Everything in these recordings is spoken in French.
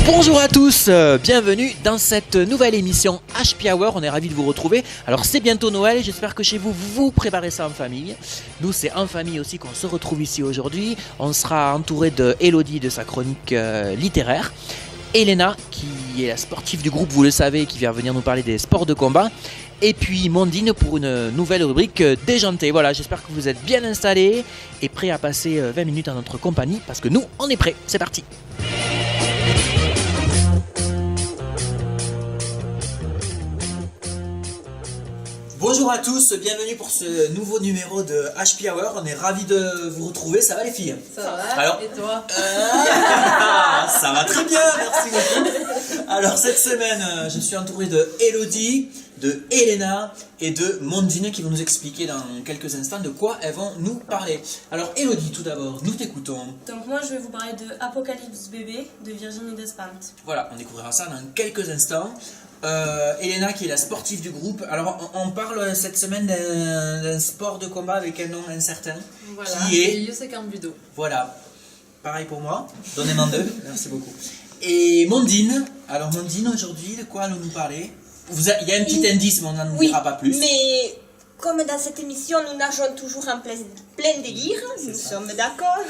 Bonjour à tous, bienvenue dans cette nouvelle émission HP Hour, on est ravis de vous retrouver. Alors c'est bientôt Noël, j'espère que chez vous, vous préparez ça en famille. Nous c'est en famille aussi qu'on se retrouve ici aujourd'hui. On sera entouré de Elodie de sa chronique littéraire. Elena qui est la sportive du groupe, vous le savez, qui vient venir nous parler des sports de combat. Et puis Mondine pour une nouvelle rubrique déjantée. Voilà, j'espère que vous êtes bien installés et prêts à passer 20 minutes en notre compagnie parce que nous on est prêts, c'est parti. Bonjour à tous, bienvenue pour ce nouveau numéro de HP Hour. On est ravis de vous retrouver. Ça va les filles? Ça va. Alors, et toi? Ça va très bien, merci beaucoup. Alors cette semaine, je suis entouré de Elodie, de Elena et de Mondine qui vont nous expliquer dans quelques instants de quoi elles vont nous parler. Alors Elodie, tout d'abord, nous t'écoutons. Donc moi je vais vous parler de Apocalypse Bébé de Virginie Despentes. Voilà, on découvrira ça dans quelques instants. Elena qui est la sportive du groupe. Alors on parle cette semaine d'un sport de combat avec un nom incertain. Voilà, qui est Yosekan Budo. Voilà, pareil pour moi. Donnez-moi deux, merci beaucoup. Et Mondine, alors Mondine aujourd'hui de quoi allons-nous parler? Il y a un petit indice mais on n'en dira pas plus. Mais comme dans cette émission nous nageons toujours en plein délire, nous sommes d'accord.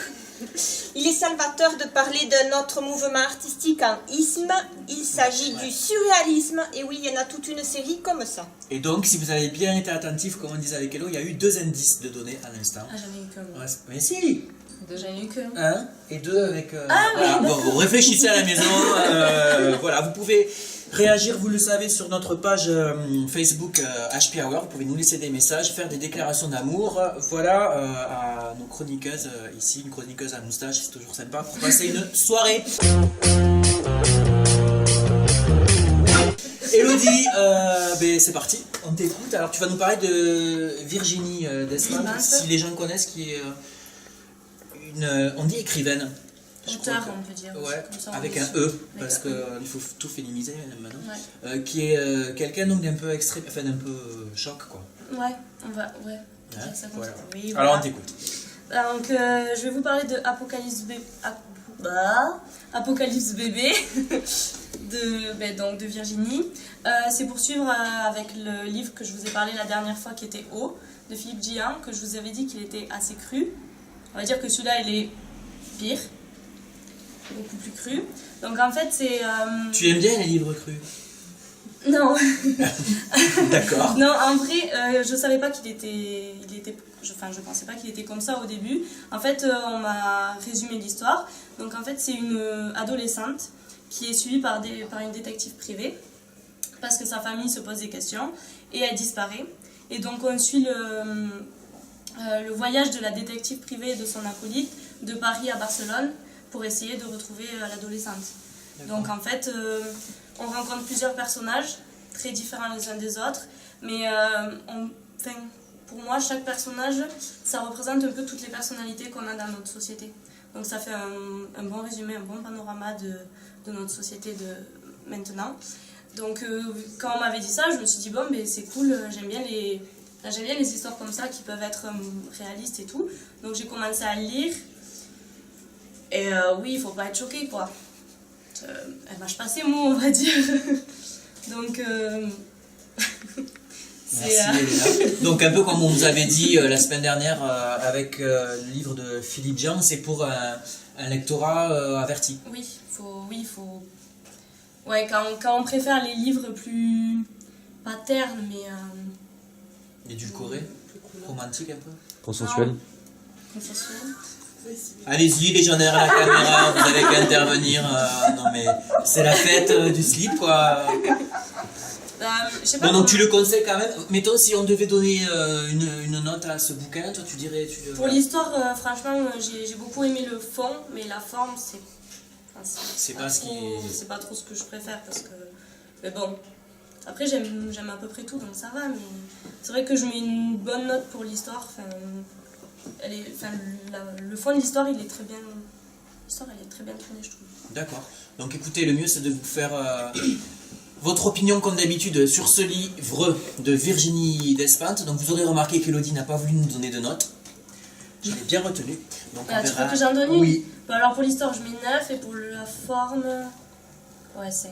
Il est salvateur de parler de notre mouvement artistique en isme. Il s'agit du surréalisme. Et oui, il y en a toute une série comme ça. Et donc, si vous avez bien été attentif, comme on disait avec Hello, il y a eu deux indices de donner à l'instant. Ah, j'en ai eu qu'un. Ouais, mais si. Déjà eu qu'un. Un et deux avec... voilà. Bon, vous réfléchissez à la maison. Voilà, vous pouvez réagir, vous le savez, sur notre page Facebook HP Hour. Vous pouvez nous laisser des messages, faire des déclarations d'amour. Voilà, à nos chroniqueuses ici, une chroniqueuse à moustache, c'est toujours sympa pour passer une soirée. Elodie, ben, c'est parti, on t'écoute. Alors tu vas nous parler de Virginie Despentes, si les gens connaissent, qui est on dit écrivaine. Auteur, on peut dire. Ouais, ça, avec un E, parce qu'il faut tout féminiser maintenant. Ouais. Qui est quelqu'un donc d'un peu extrême, enfin d'un peu choc quoi. Ouais, on va, ouais. Hein, Ça voilà. oui, Alors voilà. on t'écoute. Donc je vais vous parler de Apocalypse Bébé de Virginie. C'est pour suivre avec le livre que je vous ai parlé la dernière fois qui était Eau de Philippe Gian, que je vous avais dit qu'il était assez cru. On va dire que celui-là il est pire, beaucoup plus cru. Donc en fait c'est... Tu aimes bien les livres crus? Non. D'accord. Non, en vrai, je savais pas qu'il était, je pensais pas qu'il était comme ça au début. En fait, on m'a résumé l'histoire. Donc en fait, c'est une adolescente qui est suivie par une détective privée parce que sa famille se pose des questions et elle disparaît. Et donc on suit le voyage de la détective privée et de son acolyte de Paris à Barcelone pour essayer de retrouver l'adolescente. Donc en fait, on rencontre plusieurs personnages très différents les uns des autres, mais pour moi, chaque personnage, ça représente un peu toutes les personnalités qu'on a dans notre société. Donc ça fait un bon résumé, un bon panorama de notre société de maintenant. Donc quand on m'avait dit ça, je me suis dit bon, mais c'est cool, j'aime bien les histoires comme ça qui peuvent être réalistes et tout. Donc j'ai commencé à le lire. Et oui, il faut pas être choqué quoi. Elle mâche pas ses mots, on va dire. Donc merci Elena. Donc un peu comme on vous avait dit la semaine dernière avec le livre de Philippe Gian, c'est pour un lectorat averti. Oui, il faut... Ouais, quand on préfère les livres plus... pas ternes, mais... édulcoré, romantique un peu. Consensuel. Consensuel. Allez-y les gens derrière la caméra, vous avez qu'à intervenir. Non mais c'est la fête du slip quoi. Je sais pas. Donc tu le conseilles quand même. Mettons si on devait donner une note à ce bouquin, toi tu dirais... Pour l'histoire, franchement, j'ai beaucoup aimé le fond, mais la forme, c'est pas trop ce que je préfère parce que... Mais bon, après j'aime à peu près tout, donc ça va, mais c'est vrai que je mets une bonne note pour l'histoire. Le fond de l'histoire, il est très bien... L'histoire, elle est très bien tournée, je trouve. D'accord. Donc écoutez, le mieux c'est de vous faire votre opinion comme d'habitude sur ce livre de Virginie Despentes. Donc vous aurez remarqué qu'Elodie n'a pas voulu nous donner de notes. Je l'ai bien retenu. Donc tu veux que j'en donne une? Oui. Bah alors pour l'histoire, je mets 9 et pour la forme... Ouais, 5.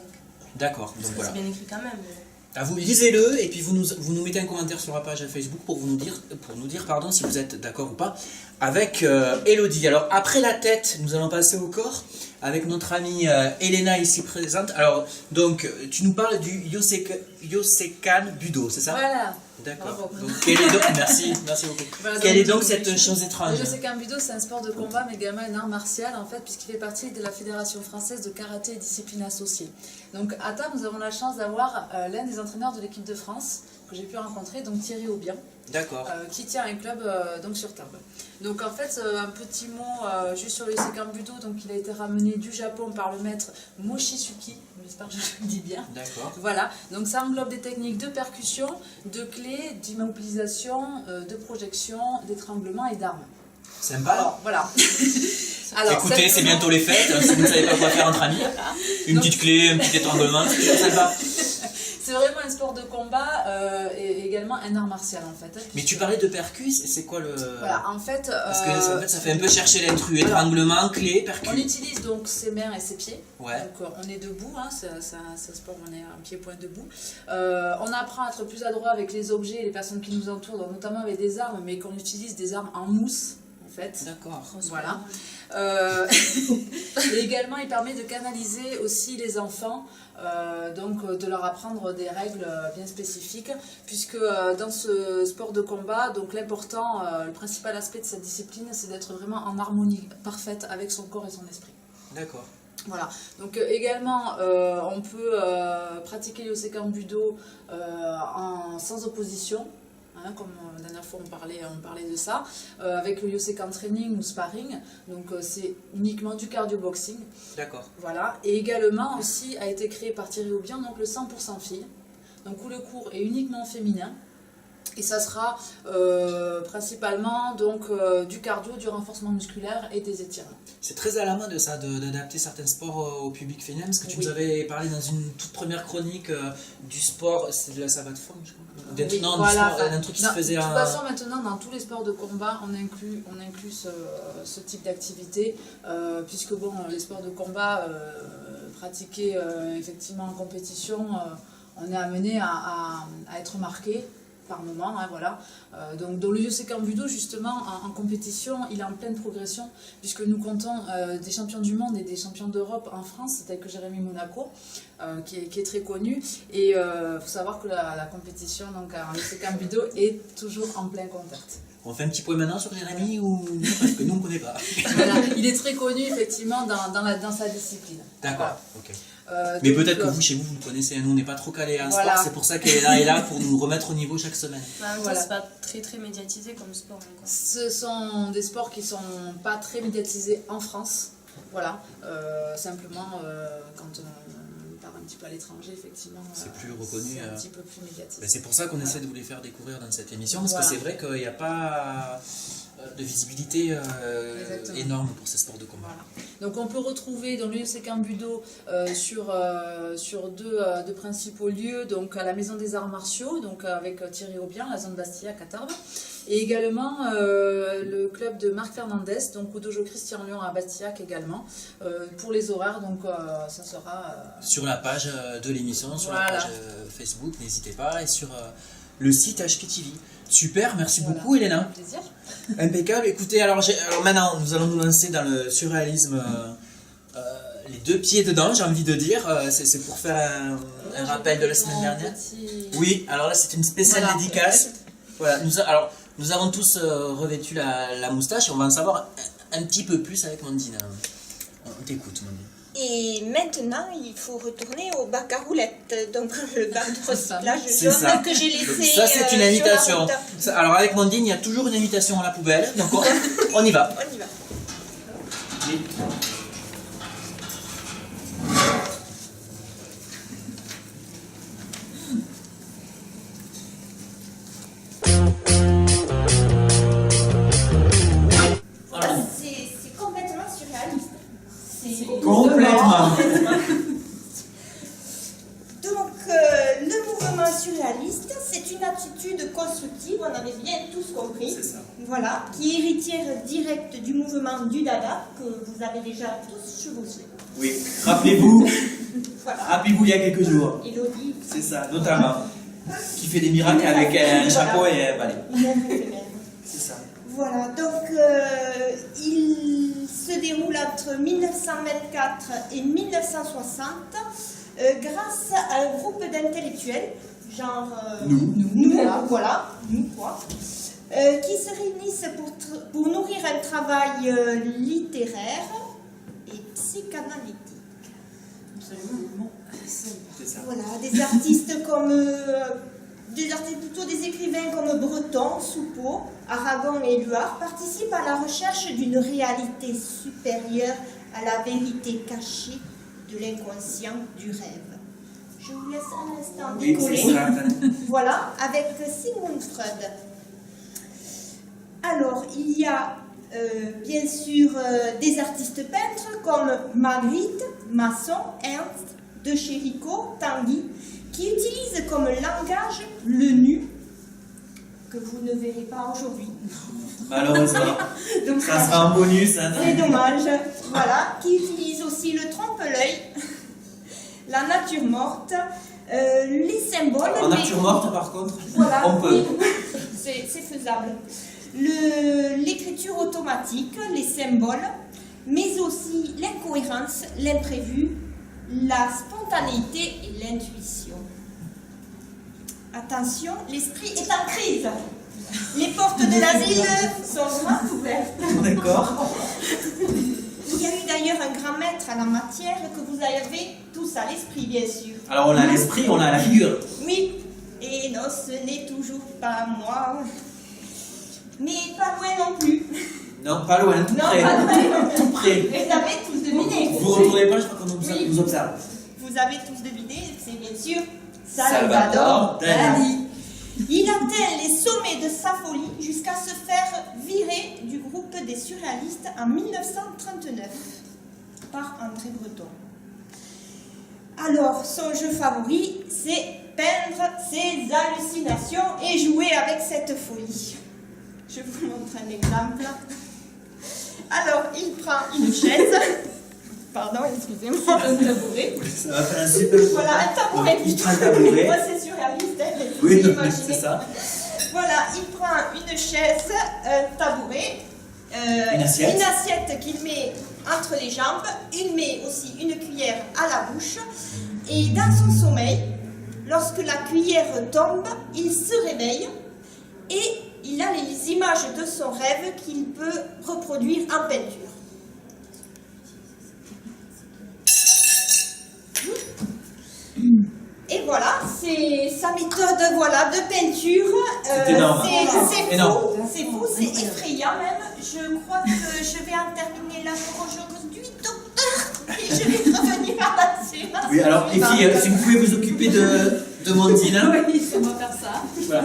D'accord, donc voilà. C'est bien écrit quand même. Mais... Ah, vous lisez-le et puis vous nous mettez un commentaire sur la page Facebook pour nous dire pardon, si vous êtes d'accord ou pas avec Elodie. Alors après la tête, nous allons passer au corps avec notre amie Elena ici présente. Alors donc tu nous parles du Yosekan Budo, c'est ça? Voilà. D'accord. Donc merci beaucoup. Voilà, Quelle est donc le cette chose étrange? Le Yosekan Budo, c'est un sport de combat, mais également un art martial, en fait, puisqu'il fait partie de la Fédération française de karaté et disciplines associées. Donc, à Tarbes, nous avons la chance d'avoir l'un des entraîneurs de l'équipe de France que j'ai pu rencontrer, donc Thierry Aubian. D'accord. Qui tient un club donc sur Tarbes. Donc en fait, un petit mot juste sur le Yosekan Budo. Donc il a été ramené du Japon par le maître Mochizuki. J'espère que je le dis bien. D'accord. Voilà. Donc ça englobe des techniques de percussion, de clé, d'immobilisation, de projection, d'étranglement et d'armes. Sympa. Alors voilà. Alors, écoutez, c'est bientôt les fêtes. Si vous ne savez pas quoi faire entre amis, une petite clé, un petit étranglement, c'est sympa. C'est vraiment un sport de combat et également un art martial en fait. Mais tu parlais de percus, c'est quoi le... Voilà, en fait... Parce que en fait, ça fait un peu chercher l'intrus, étranglement, clé, percus. On utilise donc ses mains et ses pieds. Ouais. Donc on est debout, hein, c'est un sport où on est un pied-point debout. On apprend à être plus adroit avec les objets et les personnes qui nous entourent, donc notamment avec des armes, mais qu'on utilise des armes en mousse. En fait. D'accord. Voilà. Et également, il permet de canaliser aussi les enfants, donc de leur apprendre des règles bien spécifiques, puisque dans ce sport de combat, donc l'important, le principal aspect de cette discipline, c'est d'être vraiment en harmonie parfaite avec son corps et son esprit. D'accord. Voilà, donc également on peut pratiquer le Yosekan Budo sans opposition. Hein, comme la dernière fois on parlait de ça, avec le Yosekan Training ou Sparring, donc c'est uniquement du cardio-boxing. D'accord. Voilà, et également aussi a été créé par Thierry Aubian, donc le 100% filles, donc où le cours est uniquement féminin, et ça sera principalement donc, du cardio, du renforcement musculaire et des étirements. C'est très à la mode ça, d'adapter certains sports au public féminin, parce que tu nous avais parlé dans une toute première chronique du sport, c'est de la savate forme, je crois. Oui, non, voilà, un truc qui se faisait de toute façon, maintenant, dans tous les sports de combat, on inclut ce type d'activité, puisque bon, les sports de combat pratiqués effectivement en compétition, on est amené à être marqué par moment, hein, voilà. Donc dans le Yosekan Budo, justement, en compétition, il est en pleine progression, puisque nous comptons des champions du monde et des champions d'Europe en France, tels que Jérémy Monaco, qui est très connu. Et il faut savoir que la compétition donc, en Yosekan Budo est toujours en plein contact. On fait un petit point maintenant sur Jérémy ou parce que nous on ne connaît pas. Voilà, il est très connu effectivement dans sa discipline. D'accord, voilà. Ok. Mais peut-être que vous, chez vous, vous le connaissez, nous on n'est pas trop calés en sport, c'est pour ça qu'elle est là pour nous remettre au niveau chaque semaine. Voilà. C'est pas très médiatisé comme sport. Quoi. Ce sont des sports qui sont pas très médiatisés en France, voilà. Simplement quand on part un petit peu à l'étranger, effectivement, c'est plus reconnu. C'est un petit peu plus médiatisé. Ben c'est pour ça qu'on essaie de vous les faire découvrir dans cette émission, parce que c'est vrai qu'il n'y a pas de visibilité énorme pour ces sports de combat. Voilà. Donc on peut retrouver dans le Yosekan Budo sur deux principaux lieux, donc à la Maison des Arts Martiaux, donc avec Thierry Aubian, la zone Bastillac à Tarbes, et également le club de Marc Fernandez, donc au dojo Christian Lyon à Bastillac également, pour les horaires, donc ça sera... sur la page de l'émission, sur la page Facebook, n'hésitez pas, et sur le site HPTV. Super, merci beaucoup Elena. Un plaisir. Impeccable. Écoutez, alors maintenant, nous allons nous lancer dans le surréalisme, les deux pieds dedans, j'ai envie de dire. C'est pour faire un rappel de la semaine dernière. Oui, alors là, c'est une spéciale dédicace. Voilà, nous avons tous revêtu la moustache et on va en savoir un petit peu plus avec Mandine. On t'écoute, Mandine. Et maintenant, il faut retourner au bac à roulettes, donc le bac de recyclage jaune que j'ai laissé. Ça, c'est une invitation. Alors, avec Mandine, il y a toujours une invitation à la poubelle. Donc, on y va. On y va. Oui. Voilà, c'est complètement surréaliste. Complètement. Donc, le mouvement surréaliste, c'est une attitude constructive, on avait bien tous compris. C'est ça. Voilà, qui est héritière directe du mouvement du Dada, que vous avez déjà tous chevauché. Oui, rappelez-vous, Voilà. Rappelez-vous il y a quelques jours. Élodie. C'est ça, notamment. Qui fait des miracles avec un chapeau et un balai. C'est ça. Voilà, donc il se déroule entre 1924 et 1960 grâce à un groupe d'intellectuels, genre voilà, nous quoi, qui se réunissent pour nourrir un travail littéraire et psychanalytique. Absolument. C'est ça. Voilà, des artistes plutôt des écrivains comme Breton, Soupeau, Aragon et Éluard participent à la recherche d'une réalité supérieure à la vérité cachée de l'inconscient du rêve. Je vous laisse un instant Oui, décoller. c'est ça. Voilà, avec Sigmund Freud. Alors, il y a bien sûr des artistes peintres comme Magritte, Masson, Ernst, De Chérico, Tanguy, qui utilisent comme langage le nu, que vous ne verrez pas aujourd'hui. Malheureusement. Donc, Ça sera un bonus. Hein. c'est dommage. Voilà, qui utilisent aussi le trompe-l'œil, la nature morte, les symboles. En nature morte, par contre, Voilà, on peut. c'est faisable. L'écriture automatique, les symboles, mais aussi l'incohérence, l'imprévu, la spontanéité et l'intuition. Attention, l'esprit est en crise. Les portes de l'asile sont grandes ouvertes. D'accord. Il y a eu d'ailleurs un grand maître à la matière que vous avez tous à l'esprit, bien sûr. Alors on a l'esprit, on a la figure. Oui, et non, ce n'est toujours pas moi. Mais pas loin non plus. Non, pas loin, tout Non, près. pas loin. Tout près. Vous avez tous deviné. Vous ne retournez pas, je crois qu'on Oui. nous observe. Vous avez tous deviné, c'est bien sûr Salvador Salvador Dali. Dali. Il atteint les sommets de sa folie jusqu'à se faire virer du groupe des surréalistes en 1939 par André Breton. Alors, son jeu favori, c'est peindre ses hallucinations et jouer avec cette folie. Je vous montre un exemple. Alors, il prend une chaise. Pardon, excusez-moi. Un tabouret. Ça va faire un super. Voilà, un tabouret. Il prend un tabouret. Moi, c'est surréaliste, hein, mais Oui, vous non, imaginez. c'est ça. Voilà, il prend une chaise, un tabouret, Une assiette qu'il met entre les jambes, il met aussi une cuillère à la bouche, et dans son sommeil, lorsque la cuillère tombe, il se réveille et il a les images de son rêve qu'il peut reproduire en peinture. Et voilà, c'est sa méthode de peinture. C'est énorme. C'est Énorme. fou, c'est effrayant même. Je crois que je vais en terminer là pour aujourd'hui, docteur. Et je vais revenir là-dessus. Oui, alors les filles, si vous pouvez vous occuper de Mondine. Oui, on va faire ça. Voilà.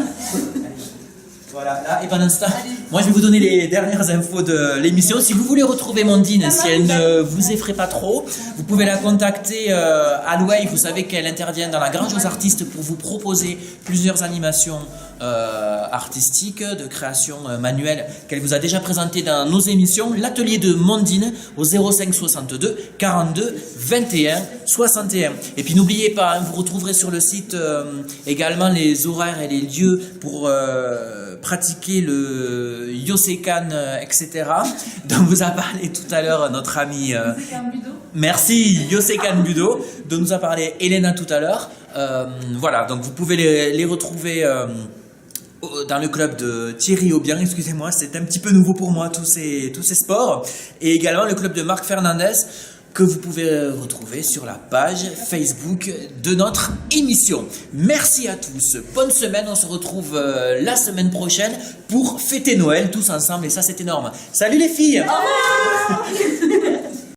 Voilà, là, et pendant ce temps, moi je vais vous donner les dernières infos de l'émission. Si vous voulez retrouver Mondine, si elle ne vous effraie pas trop, vous pouvez la contacter à Louaille. Vous savez qu'elle intervient dans la Grange aux artistes pour vous proposer plusieurs animations artistiques, de création manuelle qu'elle vous a déjà présentées dans nos émissions. L'atelier de Mondine au 05 62 42 21 61. Et puis n'oubliez pas, hein, vous retrouverez sur le site également les horaires et les lieux pour pratiquer le Yosekan, etc. dont vous a parlé tout à l'heure notre ami. Merci, Yosekan Budo, dont nous a parlé Elena tout à l'heure. Voilà, donc vous pouvez les retrouver dans le club de Thierry Aubian, excusez-moi, c'est un petit peu nouveau pour moi tous ces sports. Et également le club de Marc Fernandez, que vous pouvez retrouver sur la page Facebook de notre émission. Merci à tous, bonne semaine, on se retrouve la semaine prochaine pour fêter Noël tous ensemble et ça c'est énorme. Salut les filles! Au revoir.